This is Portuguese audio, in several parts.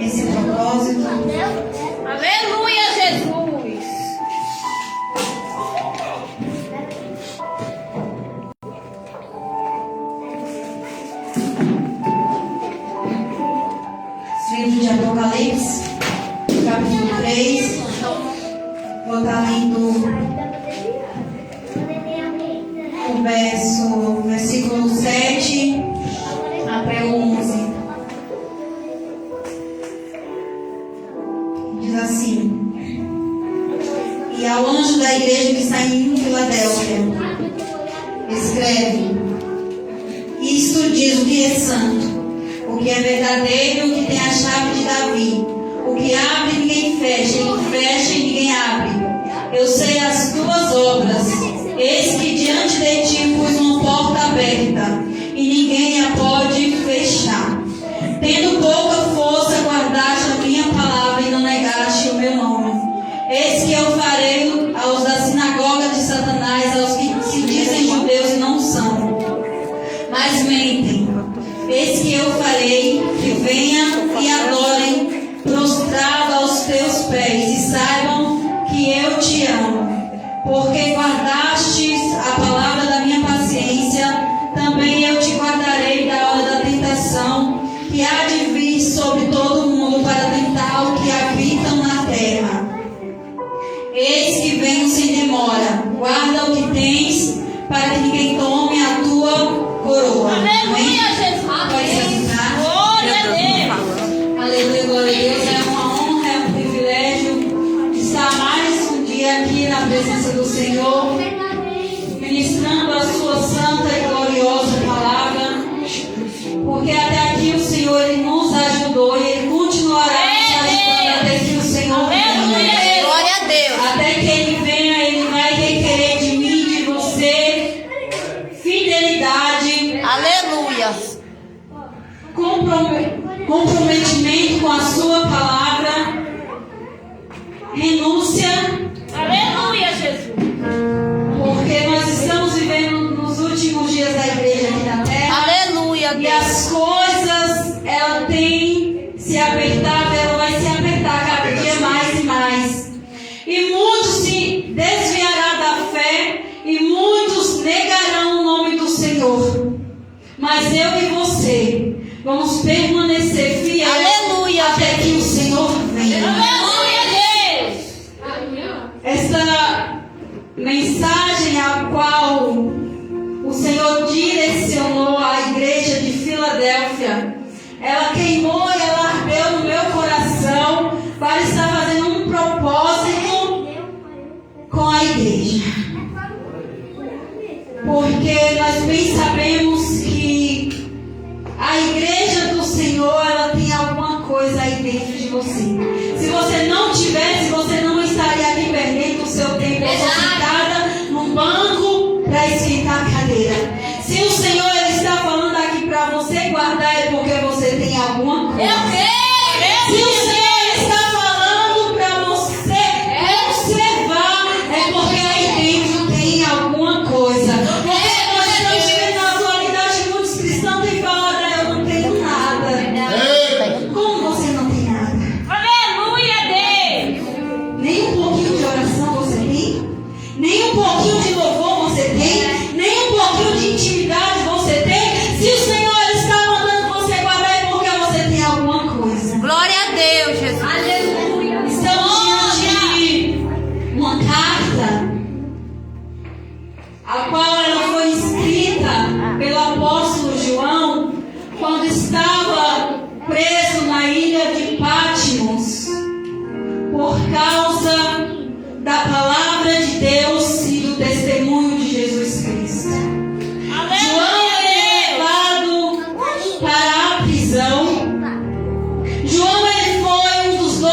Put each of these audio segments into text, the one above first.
esse propósito. Aleluia, Jesus. Livro de Apocalipse, capítulo 3. Vou estar lendo o versículo 7 até o 11. Diz assim: E ao anjo da igreja que está em Filadélfia, escreve: Isto diz o que é santo, o que é verdadeiro, o que tem a chave de Davi, o que abre e ninguém fecha, e o que fecha e ninguém abre. Eu sei as tuas obras, eis que diante de ti pus uma porta aberta, e ninguém a pode fechar. Tendo pouca força, guardaste a minha palavra e não negaste o meu nome. Eis que eu farei aos da sinagoga de Satanás, aos que se dizem judeus e não são, mas mentem. Eis que eu farei que venham e adorem prostrado aos teus pés, e saibam que eu te amo. Porque guardastes a palavra da minha paciência, também eu te guardarei da hora da tentação, que há de vir sobre todo o mundo para tentar o que habitam na terra. Eis que venho sem demora. Guarda o que tens, para que ninguém tome a tua coroa. Aleluia, Jesus. Glória a Deus. Aleluia, glória a Deus. É uma honra, é um privilégio estar mais um dia aqui na presença do Senhor, ministrando a sua santa e gloriosa palavra, porque até aqui o Senhor Ele nos ajudou e Ele continuará nos ajudando até que o Senhor venha. Glória a Deus. Até que Ele venha, Ele vai requerer de mim e de você fidelidade, Aleluia. comprometimento com a sua palavra, renúncia, Aleluia, Jesus. porque nós estamos vivendo nos últimos dias da igreja aqui na terra. Aleluia, E Deus. as coisas, ela tem se apertado, ela vai se apertar cada dia mais e mais. E muitos se desviarão da fé e muitos negarão o nome do Senhor. Mas eu e você vamos permanecer fiéis. Aleluia, até que o Senhor venha. Aleluia, Deus. Esta mensagem a qual o Senhor direcionou à igreja de Filadélfia, ela queimou e ela ardeu no meu coração para estar fazendo um propósito com a igreja. Porque nós bem sabemos que a igreja do Senhor, ela tem alguma coisa aí dentro de você. Se você não tivesse, você não estaria aqui perdendo o seu tempo sentada num banco para esquentar a cadeira. Se o Senhor ele está falando aqui para você guardar, é porque você tem alguma coisa. Se o Senhor está falando para você observar, é porque aí dentro tem alguma coisa. Porque nós estamos vivendo na atualidade muitos cristãos que falam: eu não tenho nada. Como você não tem nada? Aleluia, Deus. Nem um pouquinho de oração você tem? Nem um pouquinho de louvor você tem? Nem um pouquinho de intimidade você tem? Se o Senhor está mandando você guardar, é porque você tem alguma coisa. Glória a Deus, Jesus. Aleluia. Estamos diante de uma carta, a qual ela foi escrita pelo apóstolo João quando estava preso na ilha de Patmos, por causa da palavra de Deus e do testemunho de Jesus Cristo. João é levado para a prisão. João ele foi um dos 12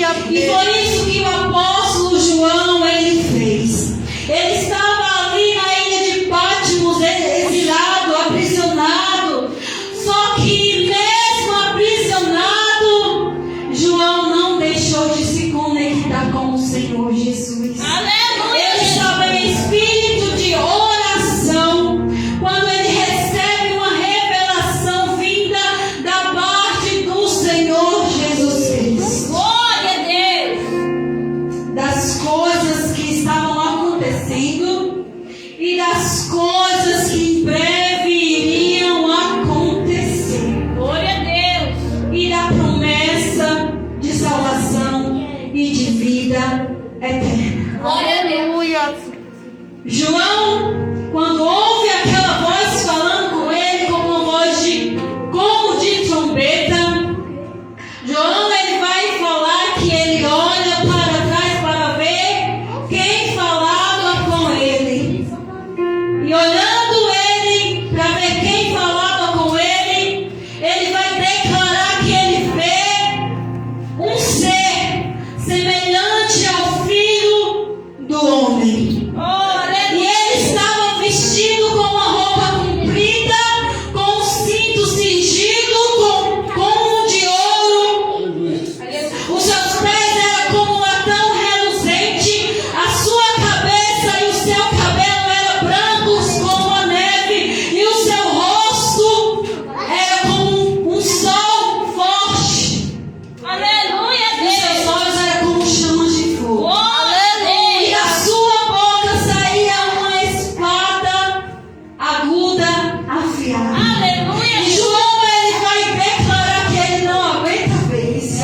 Aleluia. E foi isso que o apóstolo João ele fez. Ele estava ali na ilha de Patmos, exilado, aprisionado. Só que mesmo aprisionado, João não deixou de se conectar com o Senhor Jesus. Aleluia. Ele estava em espírito de oração. Quando ele recebe uma revelação vinda da parte do Senhor Jesus Cristo, Glória a Deus. das coisas que estavam acontecendo e das coisas que em breve iriam acontecer, Glória a Deus. e da promessa de salvação e de vida eterna. Glória a Deus. João, quando ouve aquela voz falando com ele como uma voz como de trombeta, João ele vai falar que ele olha para trás para ver quem falava com ele. E olhando ele para ver quem falava com ele, ele vai declarar que ele vê um ser semelhante ao Filho do Homem. E ele estava vestido com uma roupa comprida, com um cinto cingido como de ouro. Os seus pés eram como latão reluzente, a sua cabeça e o seu cabelo eram brancos como a neve, e o seu rosto era como um sol forte. Aleluia a E os seus Deus. olhos eram como chamas de fogo. Glória E a da sua boca saía uma espada aguda, afiada. Deus. Aleluia. E João ele vai declarar que ele não aguenta ver isso.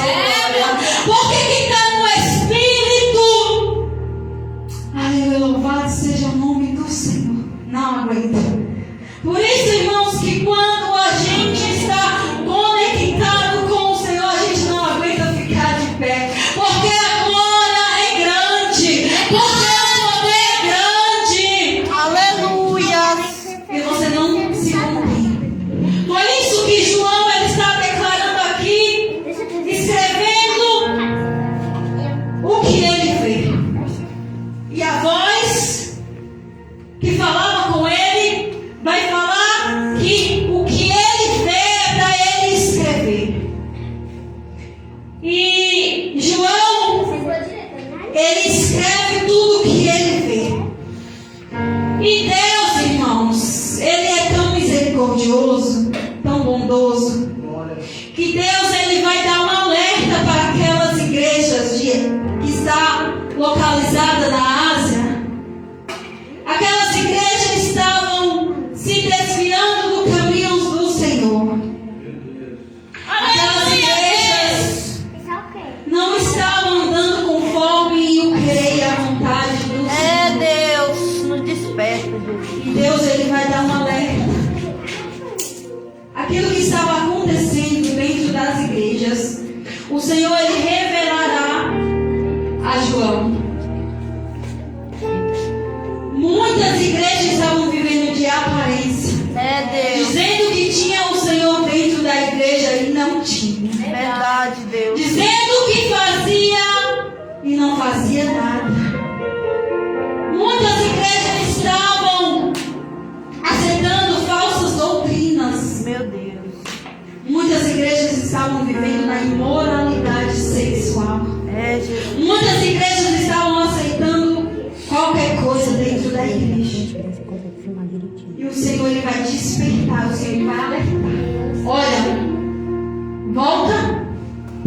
Porque quem está no Espírito, aleluia, louvado seja o nome do Senhor, não aguenta. Por isso, irmãos, que quando a gente está conectado com o Senhor, a gente não aguenta ficar de pé. Porque a glória é grande. Porque o poder é grande. Aleluia. E você não se contém. Por isso que João ele está declarando aqui, escrevendo o que ele vê. E a voz que falava com ele vai falar que o que ele vê é para ele escrever. E João, ele escreve tudo o que ele vê. E Deus, irmãos, ele é tão misericordioso, tão bondoso, que Deus ele vai dar um alerta para aquelas igrejas que está localizada na Ásia. Aquelas igrejas estavam se desviando do caminho do Senhor. Aquelas igrejas não estavam andando conforme o querer e a vontade do Senhor. É Deus. Nos desperta, Jesus. E Deus ele vai dar um alerta. Aquilo que estava acontecendo dentro das igrejas, o Senhor ele revelará a João. Muitas igrejas estavam vivendo de aparência, É Deus. dizendo que tinha o Senhor dentro da igreja e não tinha, Verdade, Deus. dizendo que fazia e não fazia nada. Muitas igrejas estavam aceitando falsas doutrinas. Meu Deus. Muitas igrejas estavam vivendo na imoralidade sexual. É Jesus. Muitas igrejas estavam aceitando qualquer coisa dentro da igreja. E o Senhor ele vai despertar, o Senhor ele vai alertar. Olha, volta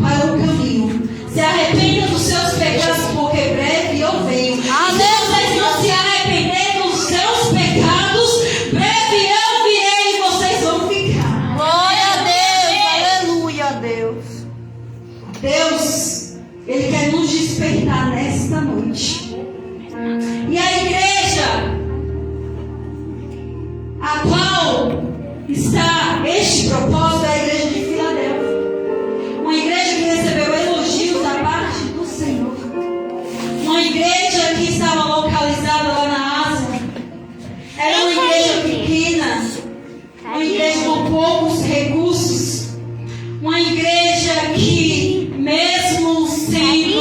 para o caminho. Se arrependa dos seus pecados, porque breve eu venho. E se vocês não se arrependerem dos seus pecados, breve eu virei e vocês vão ficar. Glória a Deus. Aleluia a Deus. Deus, ele quer nos despertar nesta noite. E a igreja a qual está este propósito é a igreja de Filadélfia. Uma igreja que recebeu elogios da parte do Senhor. Uma igreja que estava localizada lá na Ásia. Era uma igreja pequena. Uma igreja com poucos recursos. Uma igreja que, mesmo sem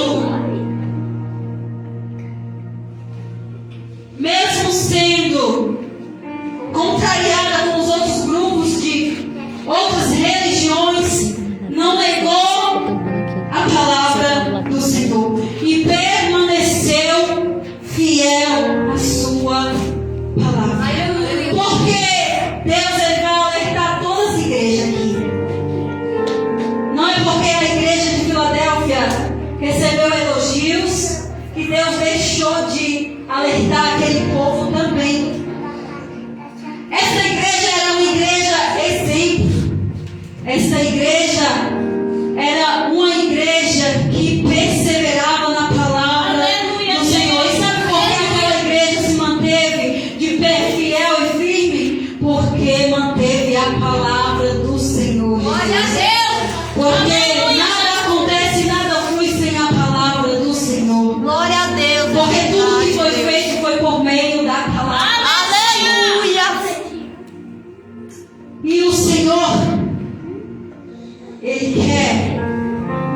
Ele quer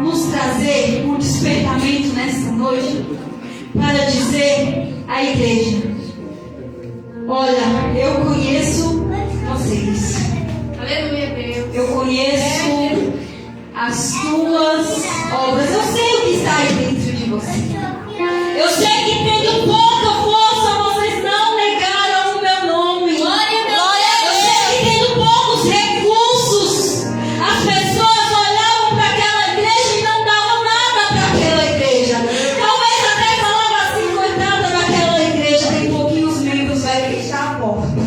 nos trazer um despertamento nessa noite para dizer à igreja: olha, eu conheço vocês. Aleluia, Deus. Eu conheço as tuas obras. Eu sei o que está aí dentro de você. Eu sei que tendo pouca força, vocês não negaram o meu nome. Glória a Deus. Eu sei que tendo poucos recursos, as pessoas olhavam para aquela igreja e não davam nada para aquela igreja. Talvez até falavam assim: coitada daquela igreja, tem pouquinhos membros, vai fechar a porta.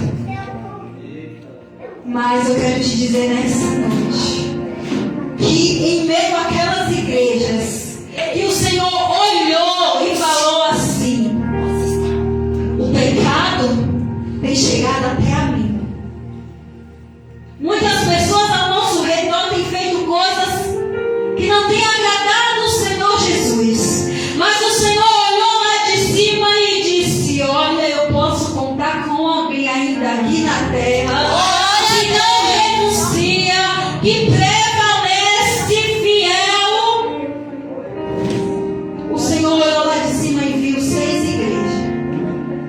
Mas eu quero te dizer nessa noite que em meio àquelas igrejas, que o Senhor olhou e falou assim: o pecado tem chegado até a mim. Muitas pessoas ao nosso redor têm feito coisas que não têm agradado o Senhor Jesus. Mas o Senhor olhou lá de cima e disse: olha, eu posso contar com alguém ainda aqui na terra que não renuncia, que prevalece fiel. O Senhor olhou lá de cima e viu 6 igrejas,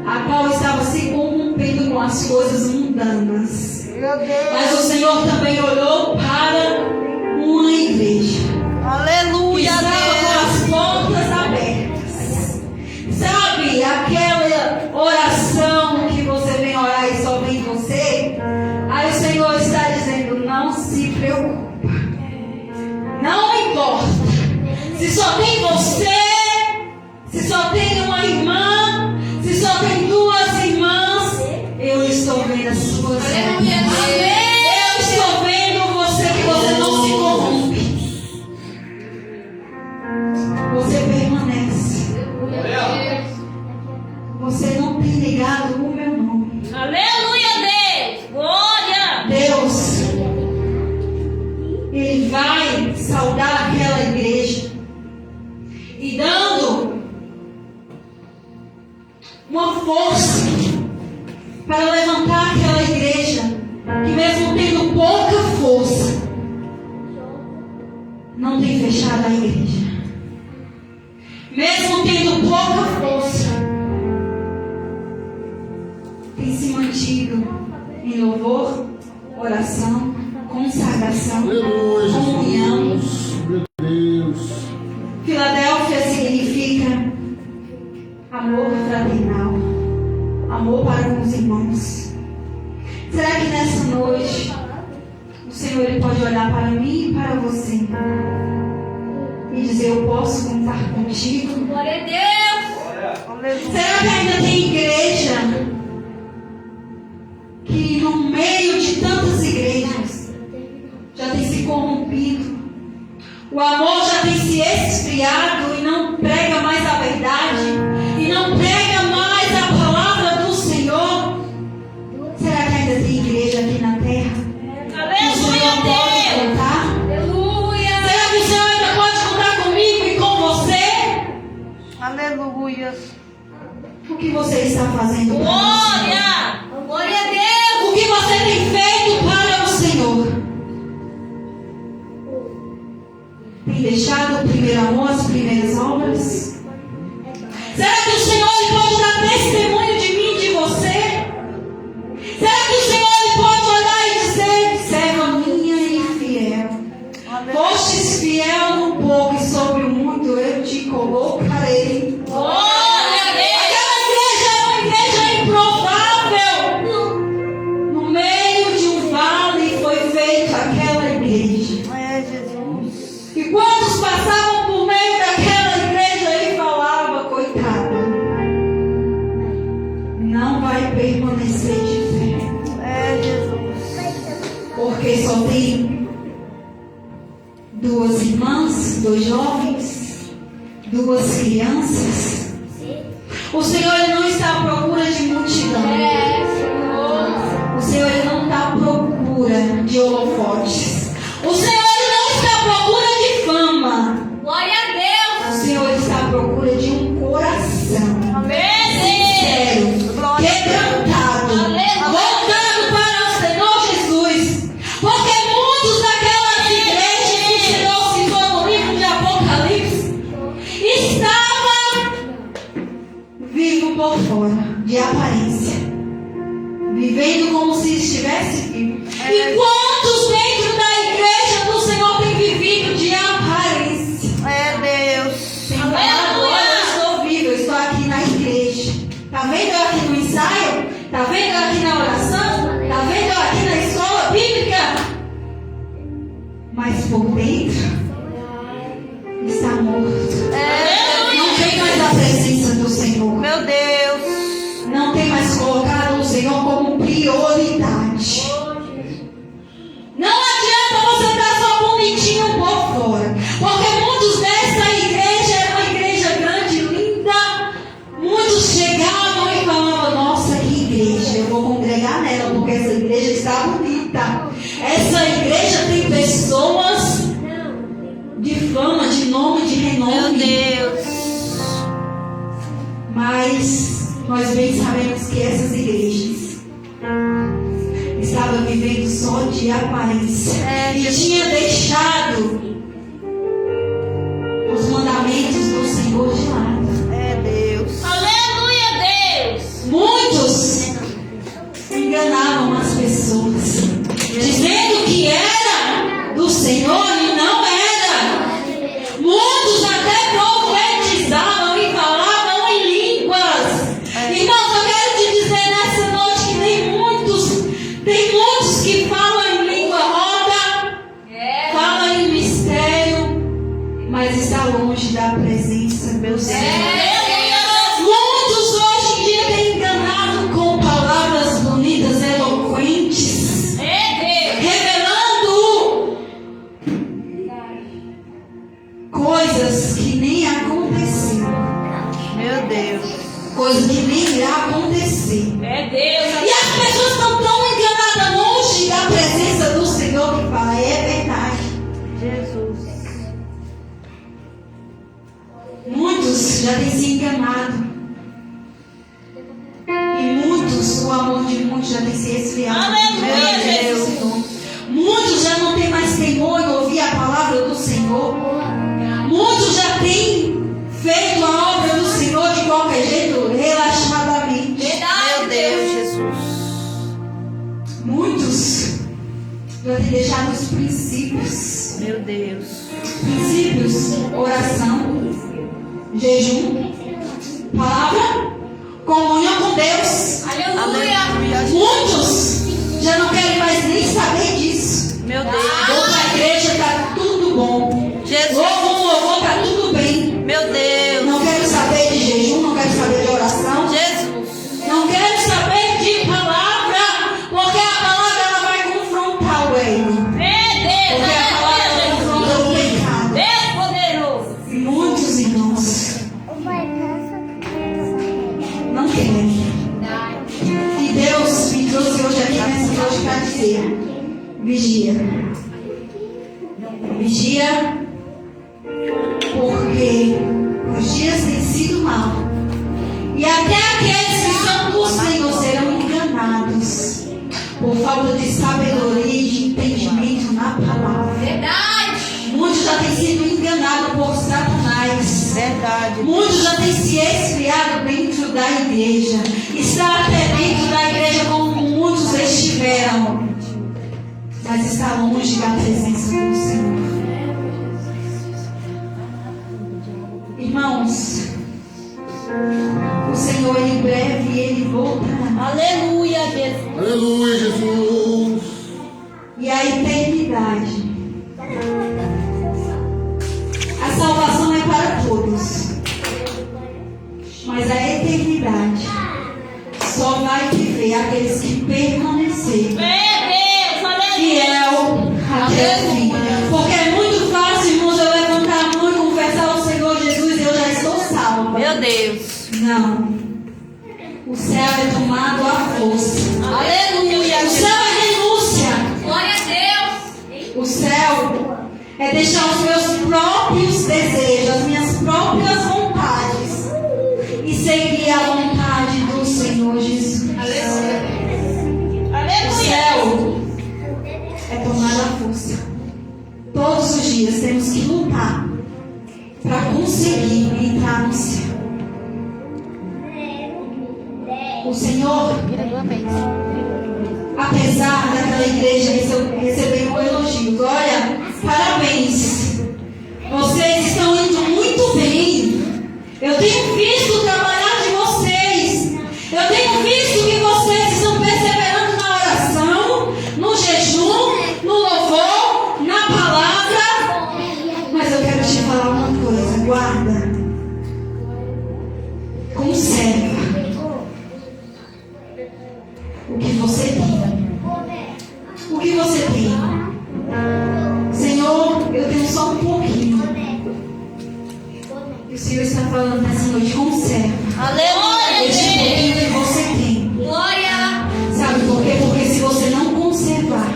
a qual estava se corrompendo com as coisas mundanas. Meu Deus. Mas o Senhor também olhou para uma igreja que Aleluia, estava com Deus. as portas abertas. Sabe aquela oração que você vem orar e só vem você? Aí o Senhor está dizendo: não se preocupa. Não importa. Se só tem você, se só tem uma irmã, se só tem 2 irmãs, eu estou vendo as suas Aleluia, irmãs. Eu estou vendo você, que você não se corrompe. Você permanece. Você não tem negado o meu nome. Aleluia, Deus. Glória. Deus, Ele vai saudar aquela igreja e dando uma força para levantar aquela igreja que, mesmo tendo pouca força, não tem fechado a igreja. Mesmo tendo pouca força, tem se mantido em louvor, oração, consagração, comunhão. Meu Deus. Filadélfia significa amor fraternal, amor para com os irmãos. Será que nessa noite o Senhor ele pode olhar para mim e para você e dizer: eu posso contar contigo? Glória a Deus. Será que ainda tem igreja que no meio de tantas igrejas já tem se corrompido? O amor já tem se esfriado e não prega mais a verdade, e não prega mais a palavra do Senhor. Será que ainda tem igreja aqui na terra que o Senhor pode contar? Aleluia. Será que o Senhor ainda pode contar comigo e com você? Aleluia. O que você está fazendo para o Senhor? Glória. Glória a Deus. O que você tem feito para o Senhor? Tem deixado o primeiro amor, as primeiras obras? Será que o Senhor ele pode dar testemunho de mim e de você? Será que o Senhor ele pode olhar e dizer: serva minha e fiel, fostes fiel no pouco e sobre o muito eu te colocarei. Glória a Deus. Aquela igreja é uma igreja improvável. No meio de um vale foi feita aquela igreja. É, Jesus. E quantos passavam por meio daquela igreja e falavam: coitada, não vai permanecer de pé, É, Jesus. porque só tem 2 irmãs, 2 jovens, 2 crianças. O Senhor ele não está à procura de multidão. O Senhor ele não está à procura de holofotes. O Senhor ele não está à procura de fama. Glória a Deus. O Senhor está à procura de um coração sincero, Glória a Deus. quebrantado, Aleluia. voltado para o Senhor Jesus. Porque muitos daquelas igrejas de aparência, vivendo como se estivesse vivo. E quantos dentro da igreja do Senhor têm vivido de aparência? É Deus. Tem falado, olha, eu estou vivo, eu estou aqui na igreja. Tá vendo eu aqui no ensaio? Tá vendo eu aqui na oração? Tá vendo eu aqui na escola bíblica? Mas por dentro está morto. Não tem mais a presença do Senhor. Meu Deus. Não tem mais colocado o Senhor como prioridade. Não adianta você estar só bonitinho por fora. Porque muitos dessa igreja era uma igreja grande, linda. Muitos chegavam e falavam: nossa, que igreja, eu vou congregar nela porque essa igreja está bonita. Essa igreja tem pessoas de fama, de nome, de renome. Meu Deus. Mas nós bem sabemos que essas igrejas estavam vivendo só de aparência e tinha deixado os mandamentos do Senhor de lado. É Deus. Aleluia, Deus. Muitos enganavam as pessoas, dizendo que era do Senhor e não era. Muitos até profetizavam e falavam em línguas. Irmãos, eu quero te dizer nessa noite que tem muitos que falam em língua rota, falam em mistério, mas está longe da presença, meu Deus. Muitos hoje em dia têm enganado com palavras bonitas, eloquentes, revelando coisas que nem aconteceram, Meu Deus. coisas que nem irá acontecer. É Deus. E as pessoas estão tão enganadas longe da presença do Senhor que fala: é verdade. Jesus. Muitos já têm se enganado. E muitos, o amor de muitos já tem se esfriado. Aleluia, Meu Jesus. Senhor. Muitos já não têm mais temor em ouvir a palavra do Senhor. Muitos já têm feito a obra do Senhor de qualquer jeito, relaxadamente. Meu Deus, Jesus. Muitos já têm deixado os princípios. Meu Deus. Princípios, oração, jejum, palavra, comunhão com Deus. Aleluia. Muitos já não querem mais nem saber disso. Meu Deus. Vou para a igreja, está tudo bom. Jesus. Vou com louvor, está tudo bem. Meu Deus. Não quero saber de jejum, não quero saber de oração. Jesus. Não quero saber de palavra, porque a palavra ela vai confrontar o erro. Porque a palavra confronta o pecado. Deus poderoso. E muitos irmãos não querem. E Deus me trouxe hoje aqui nessa noite para dizer: vigia. Vigia, porque os dias têm sido maus. E até aqueles que são do Senhor serão enganados por falta de sabedoria e de entendimento na palavra. Verdade. Muitos já têm sido enganados por Satanás. Verdade. Muitos já têm se esfriado dentro da igreja. Está até dentro da igreja como muitos estiveram. Mas está longe da presença do Senhor. Irmãos, o Senhor em breve Ele voltará. Aleluia, Jesus. Aleluia, Jesus. E a eternidade. A salvação é para todos. Mas a eternidade só vai viver aqueles que permanecerem Meu Deus. fiel até o fim. Porque é muito fácil, irmãos, eu levantar a mão e confessar ao Senhor Jesus e eu já estou salva. Meu Deus. Não. O céu é tomado à força. Aleluia. O céu é renúncia. Glória a Deus. O céu é deixar os meus próprios desejos, as minhas próprias vontades e seguir a vontade do Senhor Jesus. O Aleluia. céu é tomado à força. Todos os dias temos que lutar para conseguir entrar no céu. O Senhor, apesar daquela igreja receber um elogio, olha, parabéns, vocês estão indo muito bem. Eu tenho visto o trabalhar de vocês. Eu tenho visto que vocês estão perseverando na oração, no jejum, no louvor, na palavra. Mas eu quero te falar uma coisa, guarda. Conserva o que você tem. O que você tem? Senhor, eu tenho só um pouquinho. E o Senhor está falando nessa noite, conserva. Aleluia. Este pouquinho que você tem. Glória. Sabe por quê? Porque se você não conservar,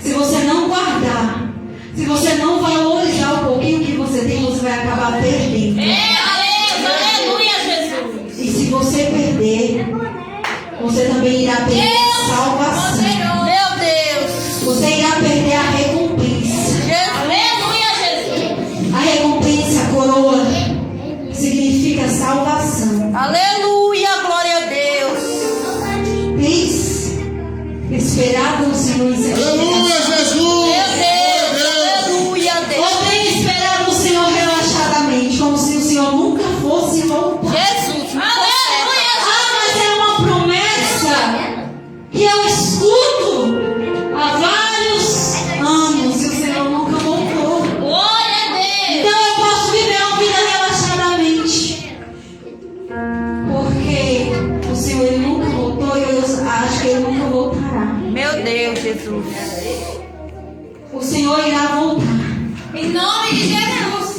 se você não guardar, se você não valorizar o pouquinho que você tem, você vai acabar perdendo. Aleluia, Jesus. E se você perder, você também irá perder a salvação. Meu Deus. Você irá perder a recompensa. Aleluia, Jesus. A recompensa, a coroa, significa salvação. Aleluia. Glória a Deus. Tens esperado no Senhor em Aleluia, Jesus. Meu Deus. Aleluia, Deus. Ou tem esperado no Senhor relaxadamente, como se o Senhor nunca fosse voltar. Jesus. Aleluia. Mas é uma promessa que eu escuto há vários anos e o Senhor nunca voltou. Glória a Deus. Então eu posso viver uma vida relaxadamente, porque o Senhor ele nunca voltou e eu acho que ele nunca voltará. Meu Deus, Jesus. O Senhor irá voltar. Em nome de Jesus.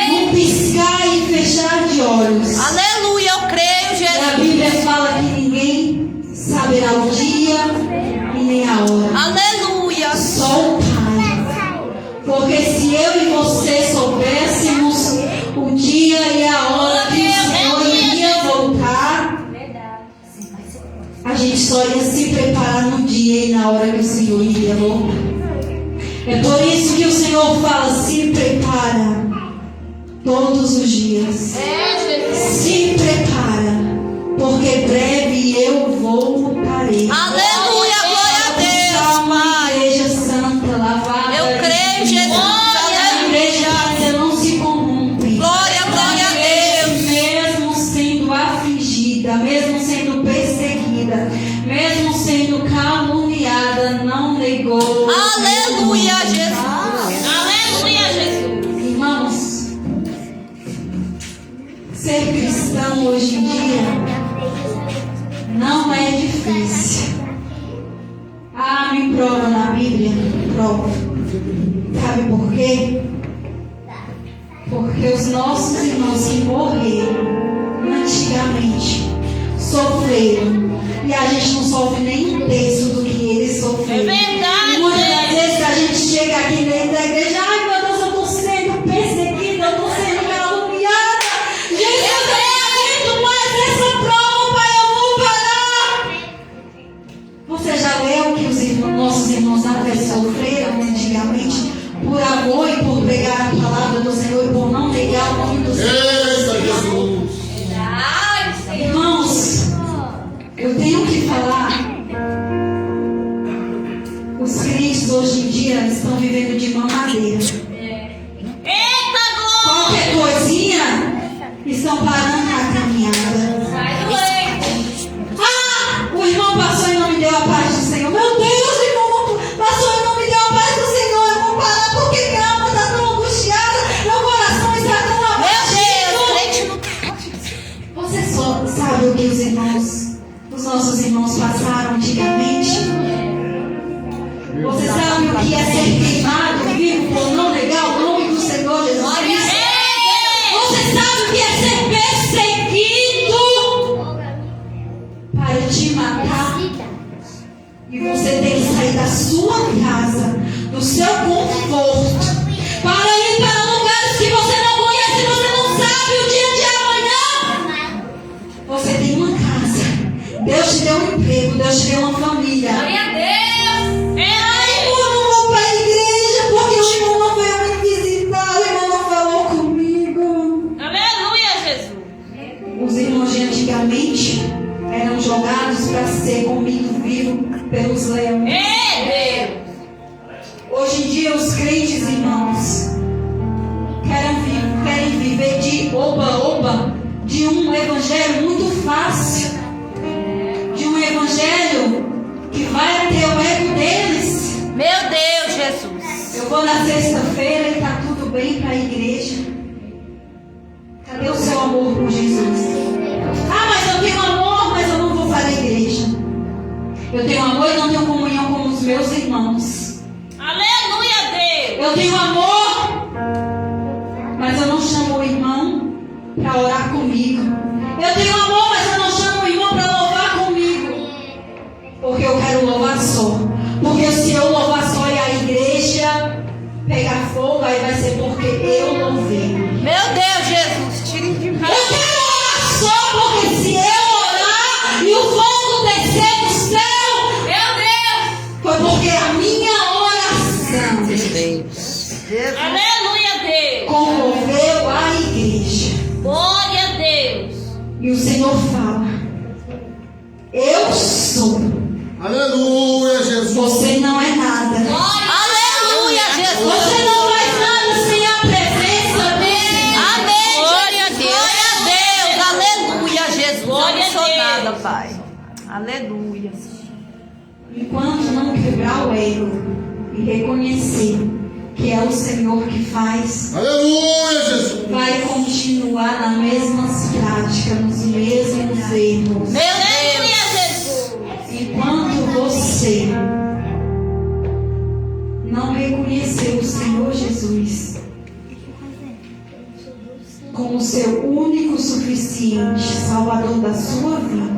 Num piscar e fechar de olhos. Aleluia. Eu creio, E a Jesus. Bíblia fala que ninguém saberá o dia e nem a hora. Aleluia. Só o Pai. Porque se eu e você soubéssemos o dia e a hora que o Senhor iria voltar, a gente só ia se preparar no dia e na hora que o Senhor iria voltar. É por isso que o Senhor fala: se prepara todos os dias. Se prepara, porque breve eu voltarei. Aleluia. Glória a Deus, Uma Pai. igreja santa, lavada. Eu creio, Jesus. A igreja Aleluia. ainda não se corrompe. Glória a Deus. Mesmo sendo afligida, mesmo sendo perseguida, mesmo sendo caluniada, não negou. Aleluia, Jesus. Aleluia, Jesus. Irmãos, ser cristão hoje em dia não é difícil. Ah, me prova na Bíblia? Prova. Sabe por quê? Porque os nossos irmãos que morreram antigamente sofreram. E a gente não sofre nem um terço do que eles É sofreram. verdade. Muitas das vezes a gente chega aqui dentro da igreja: ai meu Deus, eu estou sendo perseguida, eu estou sendo caluniada. Jesus, eu não aguento mais essa prova, pai, eu vou parar. Você já leu que os nossos irmãos na fé sofreram antigamente por amor e por pregar a palavra do Senhor e por não negar o nome do Senhor? Eita, Jesus. Irmãos, eu tenho que falar. Os crentes hoje em dia estão vivendo de mamadeira. Eita, glória. Qualquer coisinha, estão parando na caminhada. Sai doente. Ah, o irmão passou e não me deu a paz do Senhor. Meu Deus, o irmão passou e não me deu a paz do Senhor. Eu vou parar porque minha alma está tão angustiada, meu coração está tão Meu abatido. Deus. Você só sabe o que os nossos irmãos passaram antigamente? Você sabe o que é ser queimado vivo por não negar o nome do Senhor Jesus Cristo? Você sabe o que é ser perseguido para te matar? E você tem que sair da sua casa, do seu conforto, para ir para lugares que você não conhece, você não sabe o dia de amanhã. Você tem uma casa, Deus te deu um emprego, Deus te deu uma família. Glória a Deus. Ai, eu não vou para a igreja porque o irmão não veio me visitar, o irmão não falou comigo. Aleluia, Jesus. Os irmãos de antigamente eram vou na sexta-feira e tá tudo bem para a igreja. Cadê o seu amor por Jesus? Ah, mas eu tenho amor, mas eu não vou para a igreja. Eu tenho amor e não tenho comunhão com os meus irmãos. Aleluia, Deus. Eu tenho amor, mas eu não chamo o irmão para orar comigo. Eu tenho amor, mas eu não chamo o irmão para louvar comigo. Porque eu quero louvar só. Porque se eu louvar só e a igreja pegar fogo, aí vai ser porque eu louvei. Meu Deus, Jesus, tire de mim. Eu quero orar só porque se eu orar e o fogo descer do céu, Meu Deus. foi porque a minha oração Aleluia, Deus. comoveu a igreja. Glória a Deus. E o Senhor fala: eu sou. Aleluia, Jesus. Você não é nada. Aleluia, Jesus. Você não faz nada sem a presença dele. Amém. Glória a Deus. Glória a Deus. Aleluia, Jesus. Glória Eu não a sou Deus. nada, Pai. Aleluia. Enquanto não quebrar o elo e reconhecer que é o Senhor que faz, Aleluia, Jesus. vai continuar nas mesmas práticas, nos mesmos erros. Meu Aleluia, Deus. Jesus. Enquanto você não reconhecer o Senhor Jesus como seu único suficiente Salvador da sua vida,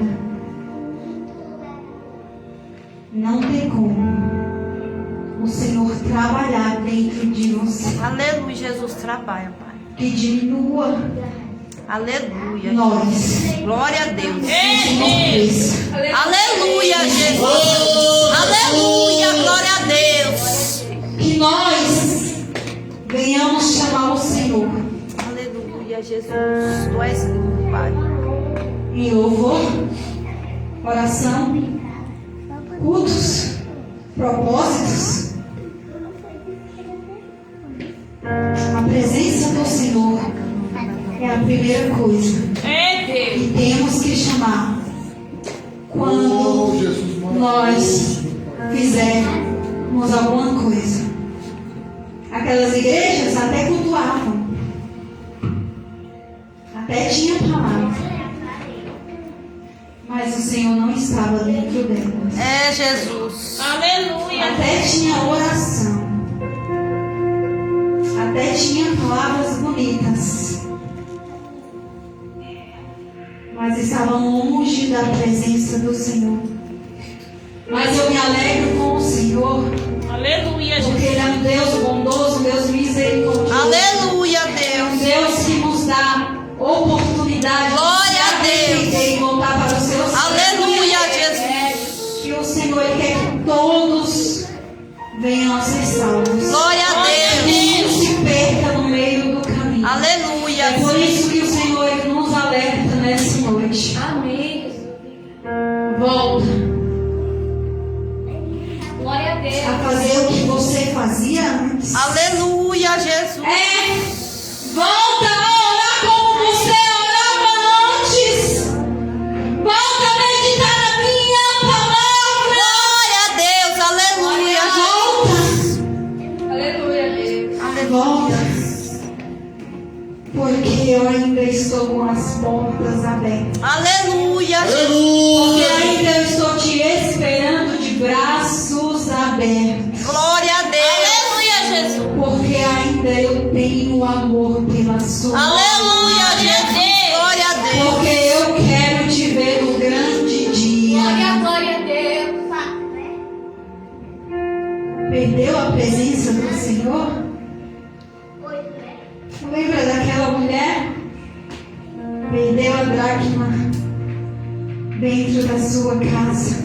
não tem como o Senhor trabalhar dentro de você. Aleluia, Jesus. Trabalha, Pai. Que diminua Aleluia. nós. Glória a Deus. O Senhor fez. Aleluia, Jesus. Aleluia, glória a Deus. Que nós venhamos chamar o Senhor Aleluia, Jesus. Tu és lindo, Pai. em louvor, oração, cultos, propósitos. A presença do Senhor é a primeira coisa É Deus. que temos que chamar Oh, quando Jesus. nós fizermos alguma coisa. Aquelas igrejas até cultuavam, até tinha palavra, mas o Senhor não estava dentro delas. É, Jesus. Aleluia. Até tinha oração, até tinha palavras bonitas, mas estavam longe da presença do Senhor. Mas eu me alegro com o Senhor, Aleluia, porque Jesus. Ele é um Deus bondoso, um Deus misericordioso, Aleluia, é um Deus. Deus que nos dá oportunidade Glória a de se Deus. arrepender e voltar para os seus Aleluia, caminhos. Jesus. E o Senhor Ele quer que todos venham a ser salvos. Glória a Deus. Nenhum se perca no meio do caminho. Aleluia. É por isso que o Senhor Ele nos alerta nessa noite. Amém. Volta Glória a Deus. a fazer o que você fazia antes. Aleluia, Jesus. Volta a orar como você orava antes. Volta a meditar na minha palavra. Glória a Deus. Aleluia, Jesus. Volta. Aleluia, Deus. Volta. Porque eu ainda estou com as portas abertas. Aleluia, Jesus. Porque Aleluia. ainda eu estou te esperando de braços abertos. Glória a Deus. Aleluia, Jesus. Porque ainda eu tenho amor pela sua Aleluia, Jesus. Glória a Deus. Porque eu quero te ver no grande dia. Glória a Deus. Perdeu a presença do Senhor? Lembra daquela mulher? Perdeu a dracma dentro da sua casa.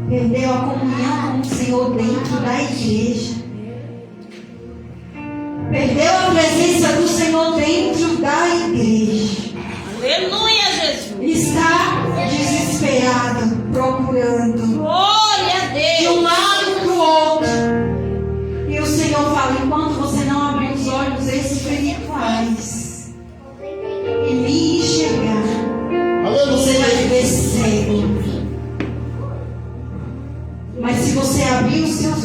Perdeu a comunhão com o Senhor dentro da igreja. Perdeu a presença do Senhor dentro da igreja. Aleluia, Jesus. Está desesperado, procurando Glória a de um Deus. lado para o outro. E o Senhor fala: enquanto você não abrir os olhos espirituais e me enxergar, você vai viver cego. Mas se você abrir os seus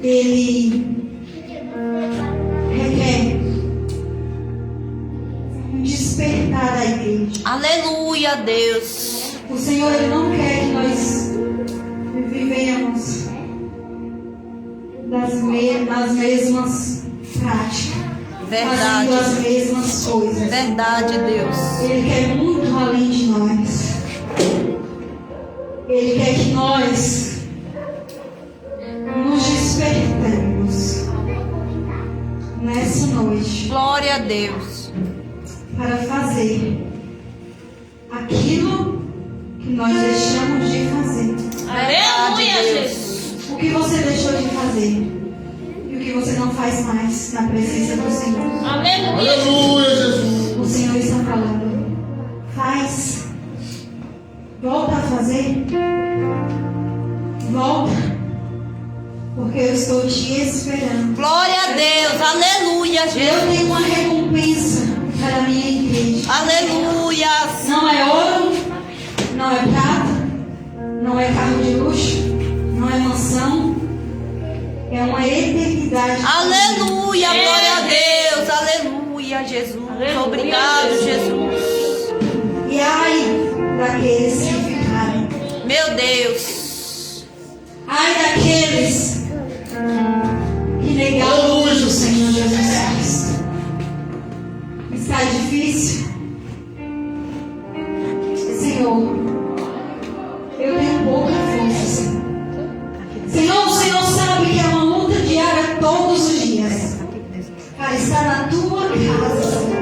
ele requer um despertar da igreja. Aleluia, Deus. O Senhor, ele não quer que nós vivemos nas mesmas práticas, Verdade. fazendo as mesmas coisas. Verdade, Deus. Ele quer muito além de nós. Ele quer que nós nos despertemos nessa noite Glória a Deus. para fazer aquilo que nós deixamos de fazer. Aleluia, Deus. Jesus. O que você deixou de fazer e o que você não faz mais na presença do Senhor. Aleluia. Aleluia, Jesus. O Senhor está falando, faz, volta a fazer, volta, porque eu estou te esperando. Glória a Deus. Aleluia, Eu Jesus. tenho uma recompensa para a minha igreja. Aleluia. Não é ouro, não é prata, não é carro de luxo, não é mansão, é uma eternidade. Aleluia. Glória a Deus. Aleluia, Jesus. Aleluia, Obrigado, Jesus. Jesus. E ai daqueles que ficarem. Meu Deus. Ai daqueles que negaram o Senhor Jesus Cristo. Está difícil? Senhor, eu tenho pouca força. Senhor, o Senhor sabe que é uma luta diária todos os dias para estar na tua casa, Senhor.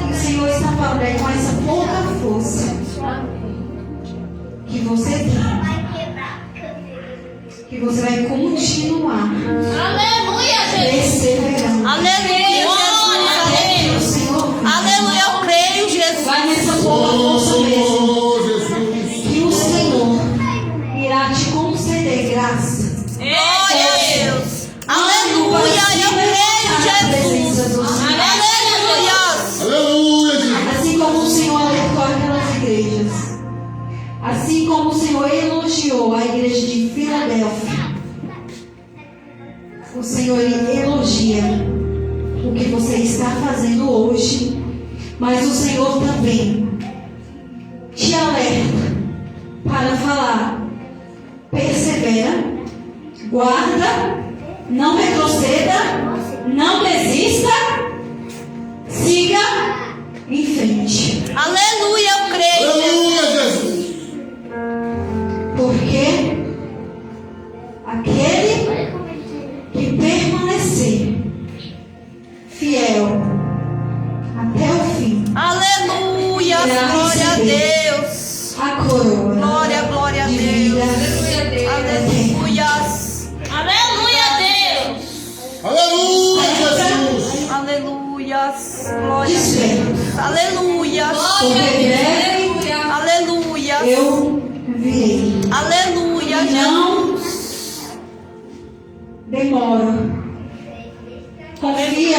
E o Senhor está falando aí com essa pouca força que você tem, que você vai continuar Aleluia, Jesus. perseverando. Aleluia, Até que o Jesus. Senhor Aleluia, eu creio, Jesus. vai nessa pouca força mesmo. Oh, Jesus. Que o Senhor irá te conceder graça. Glória a Deus. Aleluia, eu creio, Jesus. Aleluia. Aleluia, Jesus. Assim como o Senhor alertou aquelas igrejas, assim como o Senhor elogiou a igreja de Filadélfia, o Senhor elogia o que você está fazendo hoje, mas o Senhor também te alerta para falar: persevera, guarda, não retroceda, não desista, siga em frente. Aleluia, eu creio. Aleluia, Jesus. Porque aquele que permanecer fiel até o fim, Aleluia, glória a Deus. a coroa Glória, glória a de Deus. vida Aleluia. Aleluia, Deus. Aleluia, Jesus. Aleluia. Glória a Desperta. Deus. Aleluia. Porque breve Aleluia. eu virei. Aleluia, Não Jesus. demora. Confia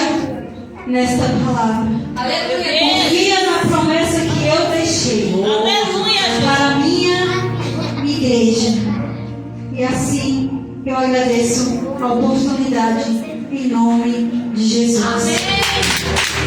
nesta palavra. Aleluia. Confia na promessa que eu deixei Aleluia, Jesus. para a minha igreja. E assim eu agradeço a oportunidade em nome de Jesus. Amém.